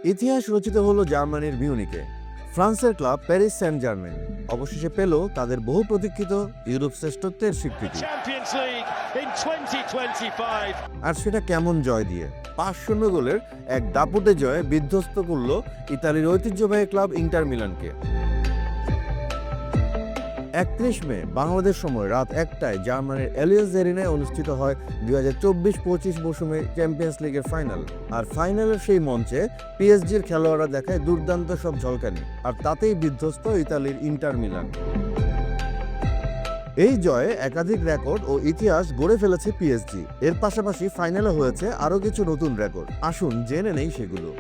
ইতিহাস রচিত হলো জার্মানির মিউনিকে। ফ্রান্সের ক্লাব প্যারিস সেন্ট জার্মেন অবশেষে পেল তাদের বহু প্রতীক্ষিত ইউরোপ শ্রেষ্ঠত্বের স্বীকৃতি। আর সেটা কেমন জয় দিয়ে? 5-0 গোলের এক দাপুটে জয়ে বিধ্বস্ত করল ইতালির ঐতিহ্যবাহী ক্লাব ইন্টার মিলানকে। 31 মে বাংলাদেশ সময় রাত 1টায় জার্মানির এলিয়ান্স এরিনায় অনুষ্ঠিত হয় 2024-25 মৌসুমে চ্যাম্পিয়ন্স লিগের ফাইনাল। আর ফাইনালের সেই মঞ্চে পিএসজির খেলোয়াড়রা দেখায় দুর্দান্ত সব ঝলকানি, আর তাতেই বিধ্বস্ত ইতালির ইন্টার মিলান। এই জয়ে একাধিক রেকর্ড ও ইতিহাস গড়ে ফেলেছে পিএসজি। এর পাশাপাশি ফাইনালে হয়েছে আরও কিছু নতুন রেকর্ড। আসুন জেনে নেই সেগুলো।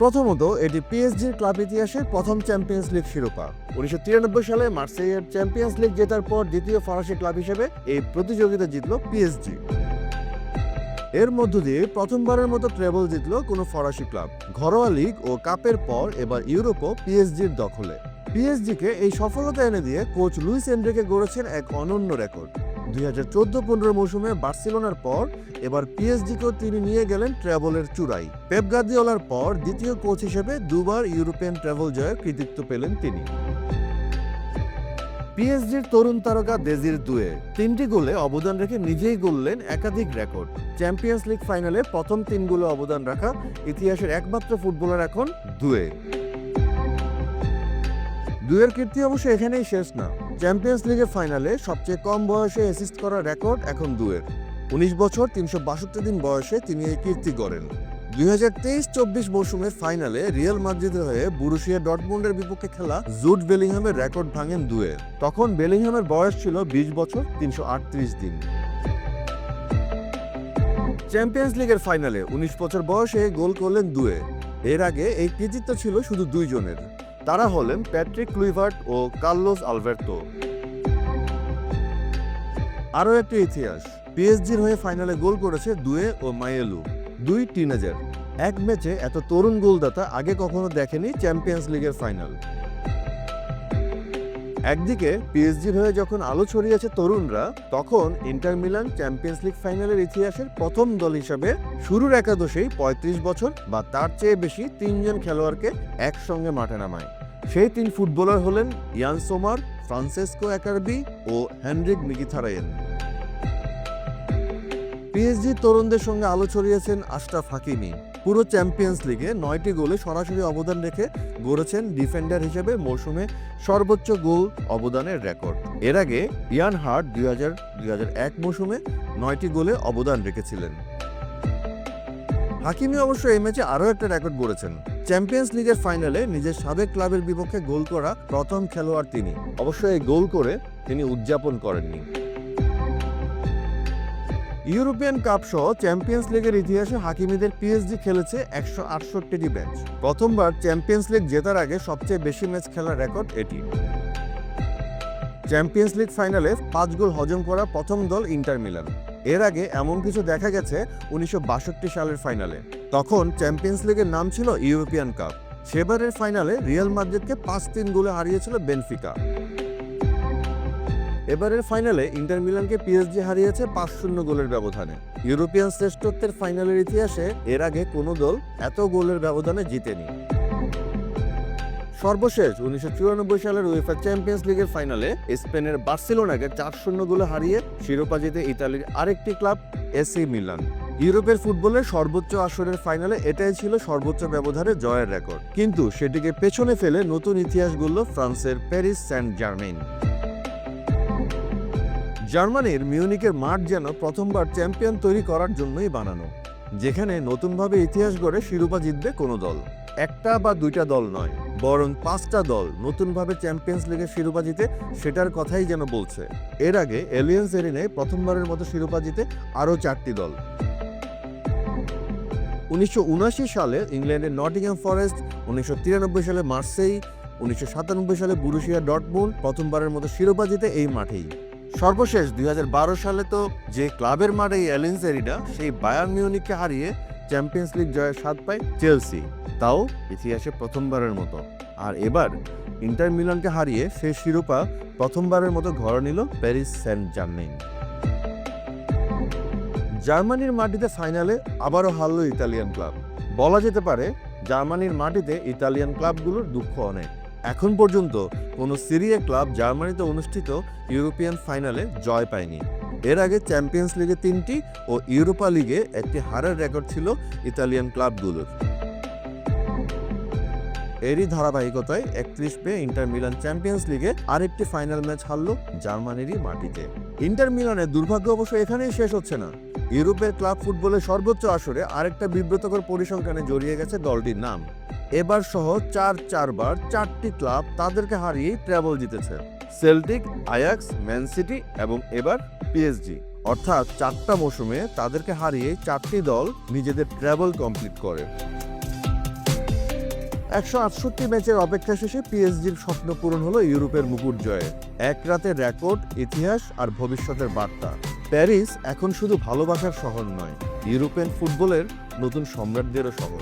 প্রথমত, এটি পিএসজির ক্লাব ইতিহাসের প্রথম চ্যাম্পিয়ন্স লিগ শিরোপা। 1993 সালে মার্সেইয়ের চ্যাম্পিয়ন্স লিগ জেতার পর দ্বিতীয় ফরাসি ক্লাব হিসেবে এই প্রতিযোগিতা জিতল পিএসজি। এর মধ্য দিয়ে প্রথমবারের মতো ট্রেবল জিতল কোনো ফরাসি ক্লাব। ঘরোয়া লিগ ও কাপের পর এবার ইউরোপও পিএসজির দখলে। পিএসজিকে এই সফলতা এনে দিয়ে কোচ লুইস এনরিকে গড়েছেন এক অনন্য রেকর্ড। 2014-15 মৌসুমে বার্সেলোনার পর এবার পিএসজিকেও তিনি নিয়ে গেলেন ট্রেবলের চূড়ায়। পেপ গার্দিওলার পর দ্বিতীয় কোচ হিসেবে দুবার ইউরোপিয়ান ট্রেবল জয়ের কৃতিত্ব পেলেন তিনি। পিএসজির তরুণ তারকা দেজির দুয়ে 3টি গোলে অবদান রেখে নিজেই গড়লেন একাধিক রেকর্ড। চ্যাম্পিয়ন্স লিগ ফাইনালে প্রথম 3 গোলে অবদান রাখা ইতিহাসের একমাত্র ফুটবলার এখন দুয়ে। দুয়ের কীর্তি অবশ্য এখানেই শেষ না। চ্যাম্পিয়ন্স লিগের ফাইনালে সবচেয়ে কম বয়সে অ্যাসিস্ট করার রেকর্ড এখন দুয়ের। 19 বছর 362 দিন বয়সে তিনি এই কীর্তি গড়েন। 2023-24 মৌসুমের ফাইনালে রিয়াল মাদ্রিদের হয়ে বরুসিয়া ডর্টমুন্ডের বিপক্ষে খেলা জুড বেলিংহামের রেকর্ড ভাঙেন দুয়ে। তখন বেলিংহামের বয়স ছিল 20 বছর 338 দিন। চ্যাম্পিয়ন্স লিগের ফাইনালে 19 বছর বয়সে গোল করলেন দুয়ে। এর আগে এই কৃতিত্ব ছিল শুধু 2 জনের। তারা হলেন প্যাট্রিক ক্লুইভার্ট ও কার্লোস আলবের্তো। আরও একটি ইতিহাস, পিএসজির হয়ে ফাইনালে গোল করেছে দুয়ে ও মাইয়েলু, 2 টিনেজার। এক ম্যাচে এত তরুণ গোলদাতা আগে কখনো দেখেনি চ্যাম্পিয়ন্স লিগের ফাইনাল। একদিকে পিএসজির হয়ে যখন আলো ছড়িয়েছে তরুণরা, তখন ইন্টার মিলান চ্যাম্পিয়ন্স লিগ ফাইনালের ইতিহাসের প্রথম দল হিসাবে শুরুর একাদশেই 35 বছর বা তার চেয়ে বেশি 3 জন খেলোয়াড়কে একসঙ্গে মাঠে নামায়। সেই 3 ফুটবলার হলেন ইয়ান সোমার, ফ্রান্সেসকো একারবি ও হেনরিক মিকিথারায়েন। পিএসজি তরুণদের সঙ্গে আলো ছড়িয়েছেন আশরাফ হাকিমি। পুরো চ্যাম্পিয়ন্স লিগে 9টি গোলে সরাসরি অবদান রেখে গড়েছেন ডিফেন্ডার হিসেবে মৌসুমে সর্বোচ্চ গোল অবদানের রেকর্ড। এর আগে ইয়ান হার্ট 2000-2001 মৌসুমে 9টি গোলে অবদান রেখেছিলেন। হাকিমি অবশ্য এই ম্যাচে আরও একটা রেকর্ড গড়েছেন। চ্যাম্পিয়ন্স লিগের ফাইনালে নিজের সাবেক ক্লাবের বিপক্ষে গোল করা প্রথম খেলোয়াড় তিনি। অবশ্য এই গোল করে তিনি উদযাপন করেননি। ইউরোপিয়ান কাপ সহ চ্যাম্পিয়ন্স লিগের ইতিহাসে হাকিমিদের পিএসজি খেলেছে 168টি ম্যাচ। প্রথমবার চ্যাম্পিয়ন্স লিগ জেতার আগে সবচেয়ে বেশি ম্যাচ খেলার রেকর্ড এটি। চ্যাম্পিয়ন্স লিগ ফাইনালে 5 গোল হজম করা প্রথম দল ইন্টার মিলান। এর আগে এমন কিছু দেখা গেছে 1962 সালের ফাইনালে। তখন চ্যাম্পিয়ন্স লিগের নাম ছিল ইউরোপিয়ান কাপ। সেবারের ফাইনালে রিয়াল মাদ্রিদকে 5-3 গোলে হারিয়েছিল বেনফিকা। এবারের ফাইনালে ইন্টার মিলানকে পিএসজি হারিয়েছে 5-0 গোলের ব্যবধানে। ইউরোপিয়ান শ্রেষ্ঠত্বের ফাইনালের ইতিহাসে এর আগে কোনো দল এত গোলের ব্যবধানে জিতেনি। সর্বশেষ 1994 সালের উয়েফা চ্যাম্পিয়ন্স লিগের ফাইনালে স্পেনের বার্সেলোনাকে 4-0 গোলে হারিয়ে শিরোপা জিতে ইতালির আরেকটি ক্লাব এসি মিলান। ইউরোপের ফুটবলের সর্বোচ্চ আসরের ফাইনালে এটাই ছিল সর্বোচ্চ ব্যবধানে জয়ের রেকর্ড। কিন্তু সেটিকে পেছনে ফেলে নতুন ইতিহাস গড়ল ফ্রান্সের প্যারিস সেন্ট জার্মেন। জার্মানির মিউনিকের মাঠ যেন প্রথমবার চ্যাম্পিয়ন তৈরি করার জন্যই বানানো, যেখানে নতুনভাবে ইতিহাস গড়ে শিরোপা জিতবে কোনো দল। একটা বা দুইটা দল নয়, বরং 5টা দল নতুনভাবে চ্যাম্পিয়ন্স লিগের শিরোপা জিতে সেটার কথাই যেন বলছে। এর আগে এলিয়ান্স এরিনায় প্রথমবারের মতো শিরোপা জিতে আরও 4টি দল। 1979 সালে ইংল্যান্ডের নটিংহ্যাম ফরেস্ট, 1993 সালে মার্সেই, 1997 সালে বরুসিয়া ডর্টমুন্ড প্রথমবারের মতো শিরোপা জিতে এই মাঠেই। সর্বশেষ 2012 সালে তো যে ক্লাবের মাঠে এলিয়ান্স এরিনা, সেই বায়ার্ন মিউনিককে হারিয়ে চ্যাম্পিয়ন্স লিগ জয়ের স্বাদ পায় চেলসি, তাও ইতিহাসে প্রথমবারের মতো। আর এবার ইন্টার মিলানকে হারিয়ে সেই শিরোপা প্রথমবারের মতো ঘরে নিল প্যারিস সেন্ট জার্মেন। জার্মানির মাটিতে ফাইনালে আবারও হারল ইতালিয়ান ক্লাব। বলা যেতে পারে জার্মানির মাটিতে ইতালিয়ান ক্লাবগুলোর দুঃখ অনেক। এখন পর্যন্ত কোনো সিরিয়া ক্লাব জার্মানিতে অনুষ্ঠিত ইউরোপিয়ান ফাইনালে জয় পায়নি। এর আগে চ্যাম্পিয়ন্স লিগে 3টি ও ইউরোপা লিগে একটি হারের রেকর্ড ছিল ইতালিয়ান ক্লাবগুলোর। এরই ধারাবাহিকতায় 31 মে ইন্টার মিলান চ্যাম্পিয়ন্স লিগে আরেকটি ফাইনাল ম্যাচ হারল জার্মানিরই মাটিতে। ইন্টার মিলানের দুর্ভাগ্য অবশ্য এখানেই শেষ হচ্ছে না। ইউরোপের ক্লাব ফুটবলের সর্বোচ্চ আসরে আরেকটা বিব্রতকর পরিসংখ্যানে জড়িয়ে গেছে দলটির নাম। এবার সহ চারবার 4টি ক্লাব তাদেরকে হারিয়েই ট্রেবল জিতেছে। সেল্টিক, আয়াক্স, ম্যান সিটি এবং এবার পিএসজি। অর্থাৎ 4টা মৌসুমে তাদেরকে হারিয়ে 4টি দল নিজেদের ট্রেবল কমপ্লিট করে। 168 ম্যাচের অপেক্ষা শেষে পিএসজির স্বপ্ন পূরণ হলো ইউরোপের মুকুট জয়ে। এক রাতের রেকর্ড, ইতিহাস আর ভবিষ্যতের বার্তা। প্যারিস এখন শুধু ভালোবাসার শহর নয়, ইউরোপিয়ান ফুটবলের নতুন সম্রাটদেরও শহর।